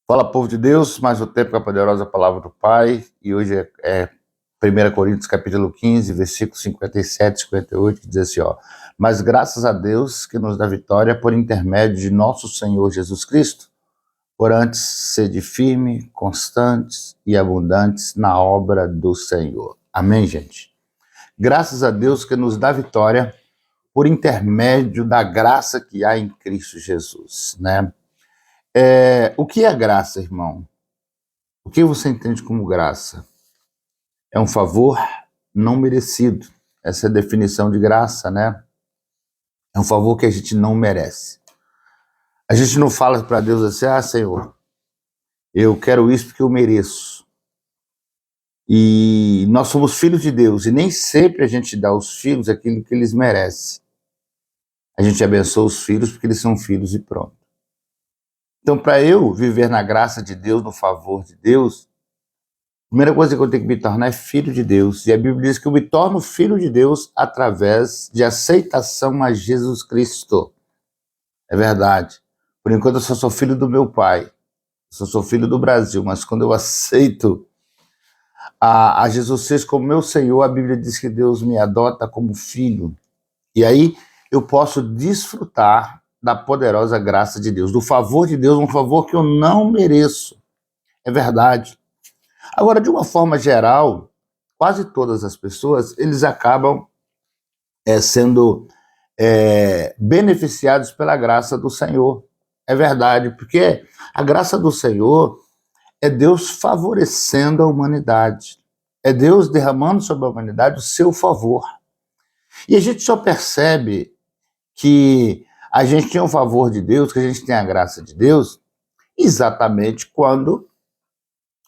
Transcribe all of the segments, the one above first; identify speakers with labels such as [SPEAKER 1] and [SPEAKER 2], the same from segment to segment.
[SPEAKER 1] Fala, povo de Deus, mais um tempo com a poderosa palavra do Pai, e hoje é 1 Coríntios capítulo 15, versículos 57 e 58, que diz assim, ó: mas graças a Deus que nos dá vitória por intermédio de nosso Senhor Jesus Cristo, por antes sede firme, constantes e abundantes na obra do Senhor. Amém, gente? Graças a Deus que nos dá vitória por intermédio da graça que há em Cristo Jesus, né? O que é graça, irmão? O que você entende como graça? É um favor não merecido. Essa é a definição de graça, né? É um favor que a gente não merece. A gente não fala para Deus assim, Senhor, eu quero isso porque eu mereço. E nós somos filhos de Deus, e nem sempre a gente dá aos filhos aquilo que eles merecem. A gente abençoa os filhos porque eles são filhos e pronto. Então, para eu viver na graça de Deus, no favor de Deus, a primeira coisa que eu tenho que me tornar é filho de Deus. E a Bíblia diz que eu me torno filho de Deus através de aceitação a Jesus Cristo. É verdade. Por enquanto eu só sou filho do meu pai. Eu sou filho do Brasil. Mas quando eu aceito a Jesus Cristo como meu Senhor, a Bíblia diz que Deus me adota como filho. E aí eu posso desfrutar da poderosa graça de Deus, do favor de Deus, um favor que eu não mereço. É verdade. Agora, de uma forma geral, quase todas as pessoas, eles acabam sendo beneficiados pela graça do Senhor. É verdade, porque a graça do Senhor é Deus favorecendo a humanidade. É Deus derramando sobre a humanidade o seu favor. E a gente só percebe que a gente tem o favor de Deus, que a gente tem a graça de Deus, exatamente quando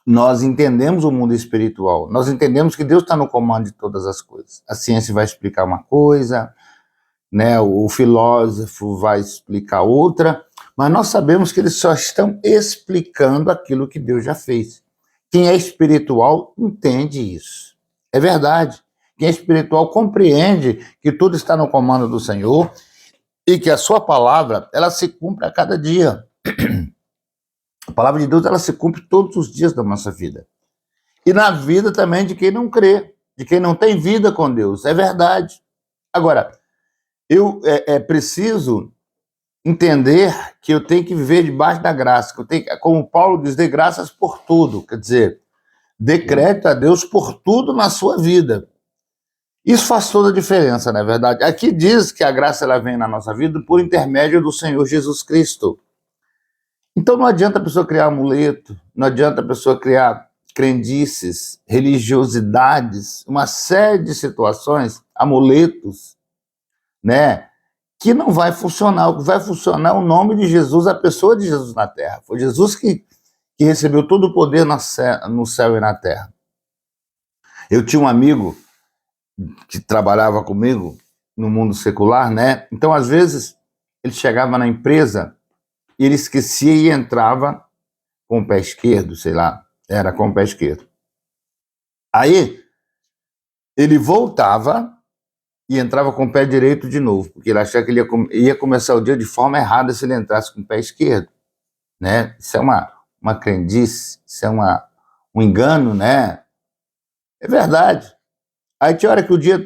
[SPEAKER 1] nós entendemos o mundo espiritual, nós entendemos que Deus está no comando de todas as coisas. A ciência vai explicar uma coisa, né? O filósofo vai explicar outra, mas nós sabemos que eles só estão explicando aquilo que Deus já fez. Quem é espiritual entende isso. É verdade. Quem é espiritual compreende que tudo está no comando do Senhor e que a sua palavra, ela se cumpre a cada dia. A palavra de Deus, ela se cumpre todos os dias da nossa vida. E na vida também de quem não crê, de quem não tem vida com Deus. É verdade. Agora, eu preciso entender que eu tenho que viver debaixo da graça, que eu tenho, como Paulo diz, dê graças por tudo. Quer dizer, dê crédito a Deus por tudo na sua vida. Isso faz toda a diferença, não é verdade? Aqui diz que a graça ela vem na nossa vida por intermédio do Senhor Jesus Cristo. Então não adianta a pessoa criar amuleto, não adianta a pessoa criar crendices, religiosidades, uma série de situações, amuletos, né, que não vai funcionar. O que vai funcionar é o nome de Jesus, a pessoa de Jesus na terra. Foi Jesus que recebeu todo o poder no céu e na terra. Eu tinha um amigo que trabalhava comigo no mundo secular, né? Então, às vezes, ele chegava na empresa e ele esquecia e entrava com o pé esquerdo, sei lá, era com o pé esquerdo. Aí, ele voltava e entrava com o pé direito de novo, porque ele achava que ele ia começar o dia de forma errada se ele entrasse com o pé esquerdo, né? Isso é uma crendice, isso é um engano, né? É verdade. Aí tinha hora que o dia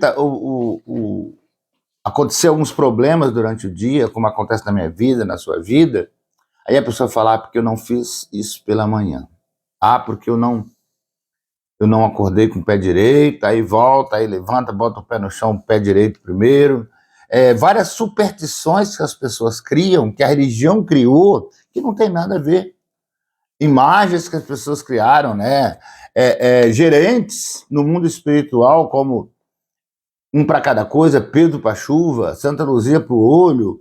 [SPEAKER 1] aconteceu alguns problemas durante o dia, como acontece na minha vida, na sua vida, aí a pessoa fala, porque eu não fiz isso pela manhã. Porque eu não acordei com o pé direito, aí volta, aí levanta, bota o pé no chão, o pé direito primeiro. Várias superstições que as pessoas criam, que a religião criou, que não tem nada a ver. Imagens que as pessoas criaram, né? Gerentes no mundo espiritual, como um para cada coisa, Pedro para a chuva, Santa Luzia para o olho,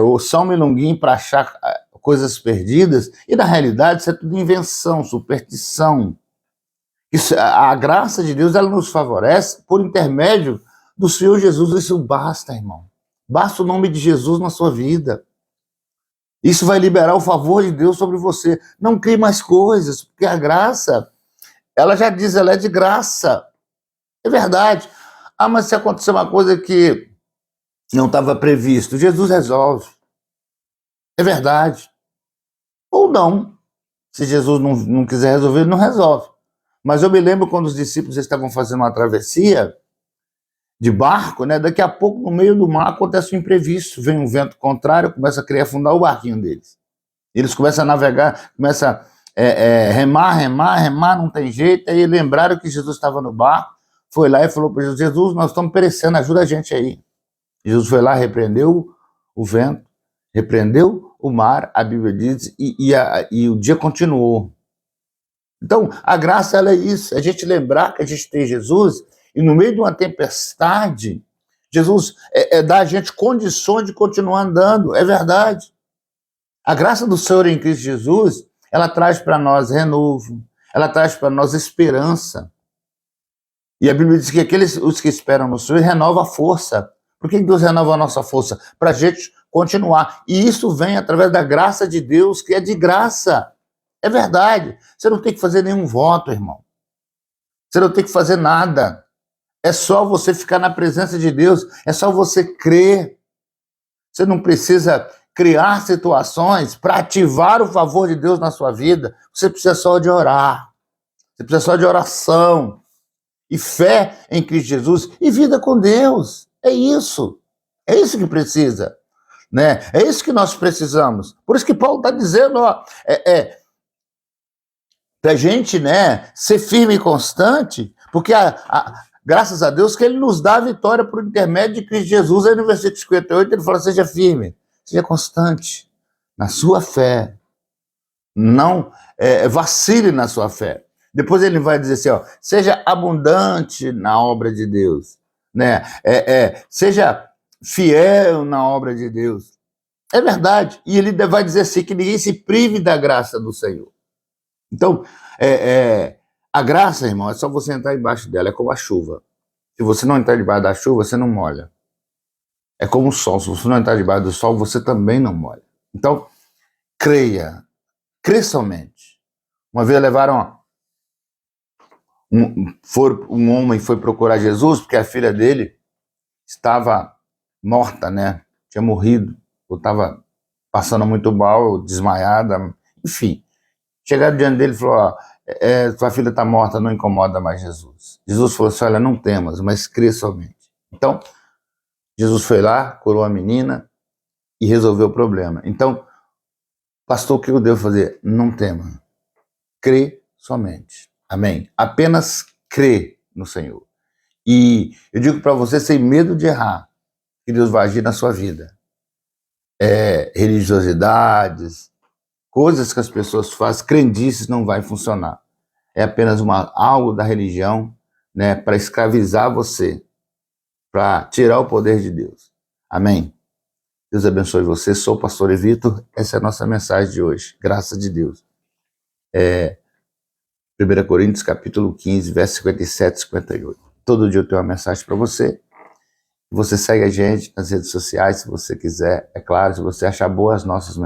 [SPEAKER 1] o São Milonguinho para achar coisas perdidas, e na realidade isso é tudo invenção, superstição. Isso, a graça de Deus, ela nos favorece por intermédio do Senhor Jesus. Isso basta, irmão. Basta o nome de Jesus na sua vida. Isso vai liberar o favor de Deus sobre você. Não crie mais coisas, porque a graça, ela já diz, ela é de graça. É verdade. Mas se acontecer uma coisa que não estava previsto, Jesus resolve. É verdade. Ou não. Se Jesus não quiser resolver, ele não resolve. Mas eu me lembro quando os discípulos estavam fazendo uma travessia de barco, né? Daqui a pouco, no meio do mar, acontece um imprevisto. Vem um vento contrário, começa a querer afundar o barquinho deles. Eles começam a navegar, começam a remar, não tem jeito. Aí lembraram que Jesus estava no barco, foi lá e falou para Jesus, Jesus, nós estamos perecendo, ajuda a gente aí. Jesus foi lá, repreendeu o vento, repreendeu o mar, a Bíblia diz, e o dia continuou. Então, a graça, ela é isso, a gente lembrar que a gente tem Jesus, e no meio de uma tempestade, Jesus dá a gente condições de continuar andando, é verdade. A graça do Senhor em Cristo Jesus, ela traz para nós renovo, ela traz para nós esperança. E a Bíblia diz que os que esperam no Senhor renova a força. Por que Deus renova a nossa força? Para a gente continuar. E isso vem através da graça de Deus, que é de graça. É verdade. Você não tem que fazer nenhum voto, irmão. Você não tem que fazer nada. É só você ficar na presença de Deus. É só você crer. Você não precisa criar situações para ativar o favor de Deus na sua vida. Você precisa só de orar. Você precisa só de oração. E fé em Cristo Jesus. E vida com Deus. É isso. É isso que precisa. Né? É isso que nós precisamos. Por isso que Paulo está dizendo, ó, para a gente, né, ser firme e constante, porque graças a Deus que ele nos dá a vitória por intermédio de Cristo Jesus. Aí no versículo 58 ele fala, seja firme, seja constante na sua fé, não vacile na sua fé. Depois ele vai dizer assim, ó, seja abundante na obra de Deus, né? Seja fiel na obra de Deus. É verdade. E ele vai dizer assim, que ninguém se prive da graça do Senhor. Então, a graça, irmão, é só você entrar embaixo dela, é como a chuva. Se você não entrar debaixo da chuva, você não molha. É como o sol, se você não entrar debaixo do sol, você também não molha. Então, creia, crê somente. Uma vez levaram, um homem foi procurar Jesus, porque a filha dele estava morta, né? Tinha morrido, ou estava passando muito mal, desmaiada, enfim. Chegaram diante dele e falou, ó, sua filha está morta, não incomoda mais Jesus. Jesus falou assim, olha, não temas, mas crê somente. Então, Jesus foi lá, curou a menina e resolveu o problema. Então, pastor, o que eu devo fazer? Não tema, crê somente. Amém? Apenas crê no Senhor. E eu digo para você, sem medo de errar, que Deus vai agir na sua vida. Religiosidades, coisas que as pessoas fazem, crendices, não vai funcionar. É apenas algo da religião, né, para escravizar você, para tirar o poder de Deus. Amém? Deus abençoe você. Sou o pastor Vitor. Essa é a nossa mensagem de hoje. Graças de Deus. 1 Coríntios, capítulo 15, versos 57 e 58. Todo dia eu tenho uma mensagem para você. Você segue a gente nas redes sociais, se você quiser. É claro, se você achar boas as nossas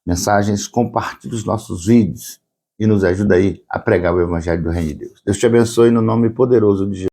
[SPEAKER 1] mensagens, compartilhe os nossos vídeos e nos ajuda aí a pregar o Evangelho do Reino de Deus. Deus te abençoe no nome poderoso de Jesus.